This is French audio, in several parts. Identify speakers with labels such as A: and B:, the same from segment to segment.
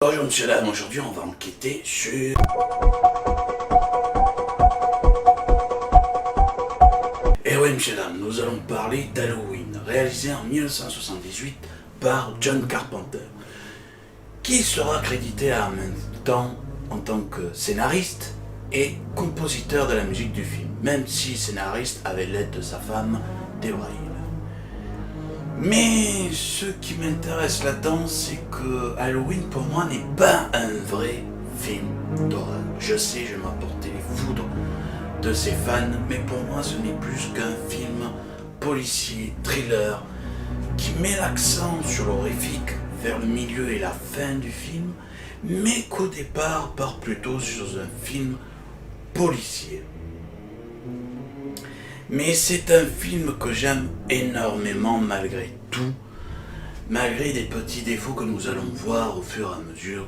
A: Bonjour monsieur dame, aujourd'hui on va enquêter sur... Eh oui monsieur dame, nous allons parler d'Halloween, réalisé en 1978 par John Carpenter, qui sera crédité en même temps en tant que scénariste et compositeur de la musique du film, même si scénariste avec l'aide de sa femme, Deborah Hill. Mais ce qui m'intéresse là-dedans, c'est que Halloween pour moi n'est pas un vrai film d'horreur. Je sais, je vais m'apporter les foudres de ses fans, mais pour moi ce n'est plus qu'un film policier, thriller, qui met l'accent sur l'horrifique vers le milieu et la fin du film, mais qu'au départ part plutôt sur un film policier. Mais c'est un film que j'aime énormément malgré tout, malgré des petits défauts que nous allons voir au fur et à mesure.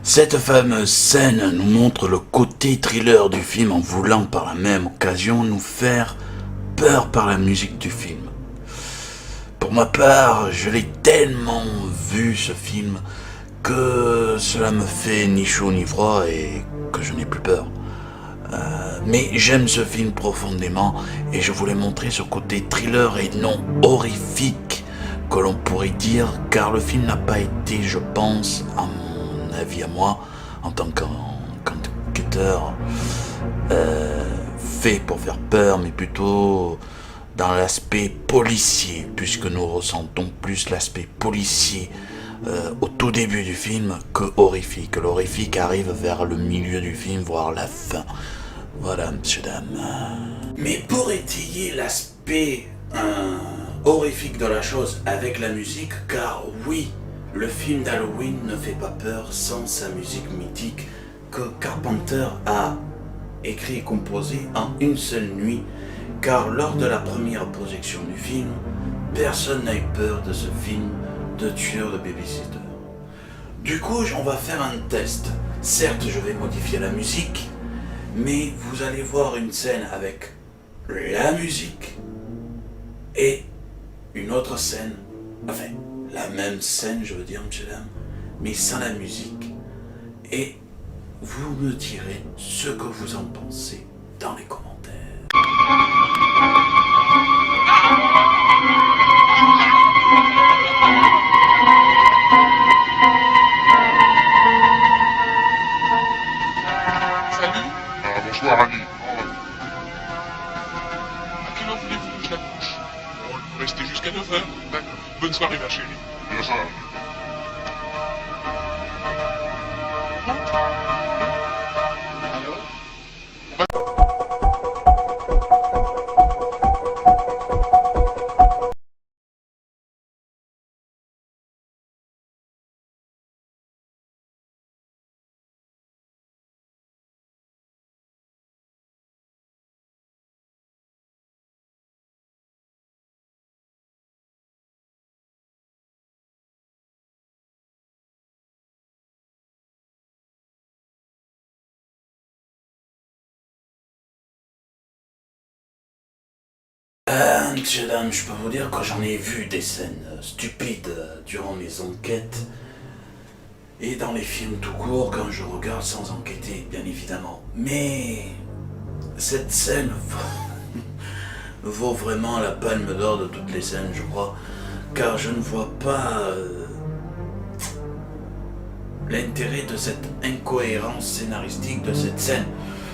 A: Cette fameuse scène nous montre le côté thriller du film en voulant par la même occasion nous faire peur par la musique du film. Pour ma part, je l'ai tellement vu ce film que cela me fait ni chaud ni froid et que je n'ai plus peur. Mais j'aime ce film profondément et je voulais montrer ce côté thriller et non horrifique que l'on pourrait dire, car le film n'a pas été, je pense, à mon avis à moi, en tant qu'enquêteur, fait pour faire peur, mais plutôt dans l'aspect policier, puisque nous ressentons plus l'aspect policier au tout début du film que horrifique. L'horrifique arrive vers le milieu du film, voire la fin. Voilà, monsieur, dame. Mais pour étayer l'aspect horrifique de la chose avec la musique, car oui, le film d'Halloween ne fait pas peur sans sa musique mythique que Carpenter a écrit et composé en une seule nuit, car lors de la première projection du film, personne n'a eu peur de ce film de tueur de babysitter. Du coup, on va faire un test. Certes, je vais modifier la musique, mais vous allez voir une scène avec la musique et une autre scène, enfin, la même scène, je veux dire, monsieur, dame, mais sans la musique. Et vous me direz ce que vous en pensez dans les commentaires.
B: Bonsoir, Annie.
C: À quelle heure voulez-vous que je la couche? Oh, il peut rester jusqu'à 9h.
B: D'accord.
C: Bonne soirée, ma chérie.
B: Bien ça.
A: Monsieur, dame, je peux vous dire que j'en ai vu des scènes stupides durant mes enquêtes et dans les films tout court quand je regarde sans enquêter, bien évidemment. Mais cette scène vaut vraiment la palme d'or de toutes les scènes, je crois, car je ne vois pas l'intérêt de cette incohérence scénaristique de cette scène.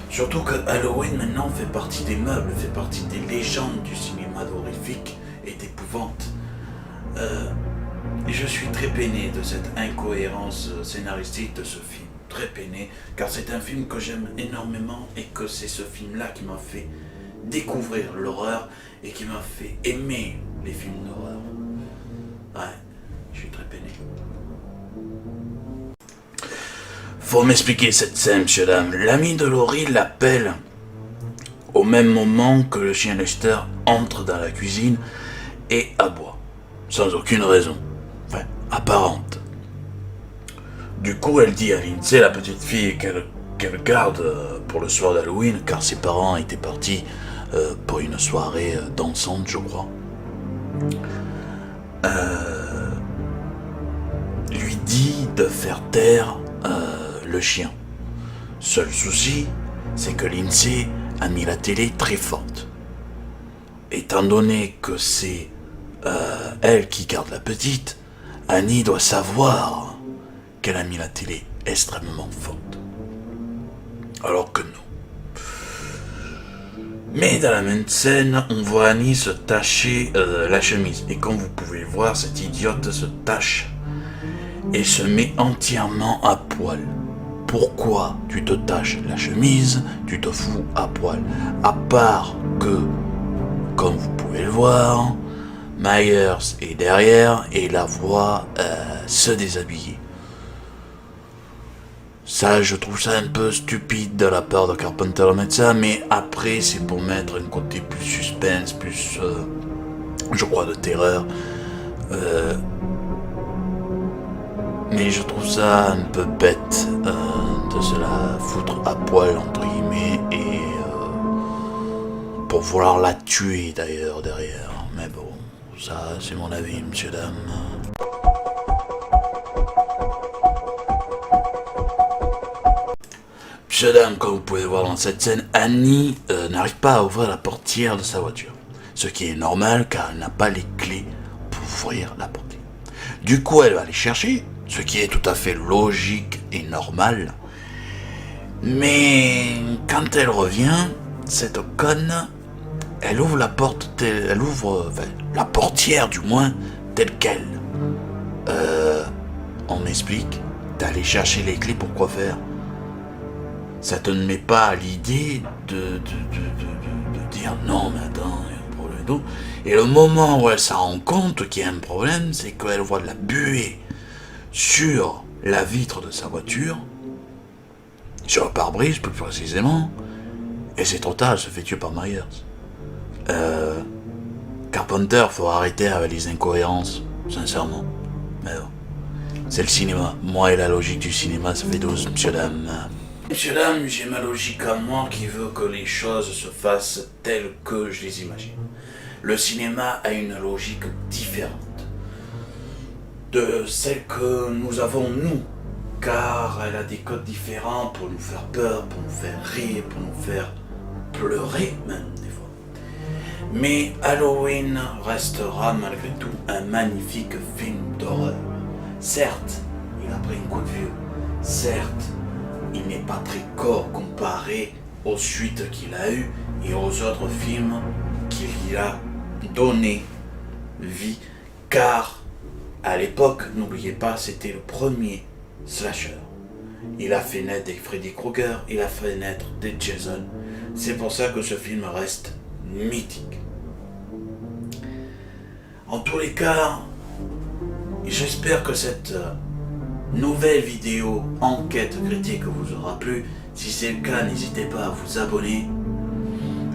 A: Surtout que Halloween maintenant fait partie des meubles, fait partie des légendes du cinéma d'horrifique et d'épouvante. Et je suis très peiné de cette incohérence scénaristique de ce film. Très peiné, car c'est un film que j'aime énormément et que c'est ce film-là qui m'a fait découvrir l'horreur et qui m'a fait aimer les films d'horreur. Ouais, je suis très peiné. Faut m'expliquer cette scène, monsieur, dame. L'ami de Laurie l'appelle au même moment que le chien Lester entre dans la cuisine et aboie, sans aucune raison, enfin, apparente. Du coup, elle dit à Lindsay, la petite fille, qu'elle garde pour le soir d'Halloween, car ses parents étaient partis pour une soirée dansante, je crois. Lui dit de faire taire le chien. Seul souci, c'est que Lindsay a mis la télé très forte. Étant donné que c'est elle qui garde la petite, Annie doit savoir qu'elle a mis la télé extrêmement forte. Alors que non. Mais dans la même scène, on voit Annie se tacher la chemise. Et comme vous pouvez le voir, cette idiote se tache et se met entièrement à poil. Pourquoi tu te taches la chemise, tu te fous à poil? À part que, comme vous pouvez le voir, Myers est derrière et la voit se déshabiller. Ça, je trouve ça un peu stupide de la part de Carpenter de mettre ça, mais après, c'est pour mettre un côté plus suspense, plus, je crois, de terreur. Mais je trouve ça un peu bête de se la foutre à poil, entre guillemets, et pour vouloir la tuer, d'ailleurs, derrière. Mais bon, ça, c'est mon avis, monsieur, dame. Monsieur, dame, comme vous pouvez le voir dans cette scène, Annie n'arrive pas à ouvrir la portière de sa voiture. Ce qui est normal car elle n'a pas les clés pour ouvrir la portière. Du coup, elle va les chercher, ce qui est tout à fait logique et normal. Mais quand elle revient, cette conne, elle ouvre la porte, la portière du moins, telle qu'elle. On m'explique, d'aller chercher les clés pour quoi faire? Ça te ne met pas à l'idée de dire non, mais attends, il y a un problème d'eau. Et le moment où elle s'en rend compte qu'il y a un problème, c'est qu'elle voit de la buée sur la vitre de sa voiture, sur le pare-brise plus précisément, et c'est trop tard, elle se fait tuer par Myers. Carpenter, faut arrêter avec les incohérences, sincèrement. Mais bon, c'est le cinéma. Moi et la logique du cinéma, ça fait 12, monsieur, dame. Monsieur, dame, j'ai ma logique à moi qui veut que les choses se fassent telles que je les imagine. Le cinéma a une logique différente de celle que nous avons nous, car elle a des codes différents pour nous faire peur, pour nous faire rire, pour nous faire pleurer même des fois. Mais Halloween restera malgré tout un magnifique film d'horreur. Certes, il a pris un coup de vieux. Certes, il n'est pas très gore comparé aux suites qu'il a eues et aux autres films qu'il a donné vie, car à l'époque, n'oubliez pas, c'était le premier slasher. Il a fait naître des Freddy Krueger, il a fait naître des Jason. C'est pour ça que ce film reste mythique. En tous les cas, j'espère que cette nouvelle vidéo enquête critique vous aura plu. Si c'est le cas, n'hésitez pas à vous abonner,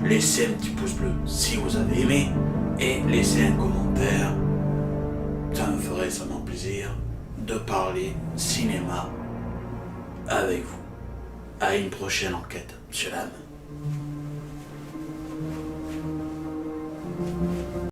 A: laissez un petit pouce bleu si vous avez aimé et laissez un commentaire. Ça me ferait extrêmement plaisir de parler cinéma avec vous. À une prochaine enquête, monsieur Lam.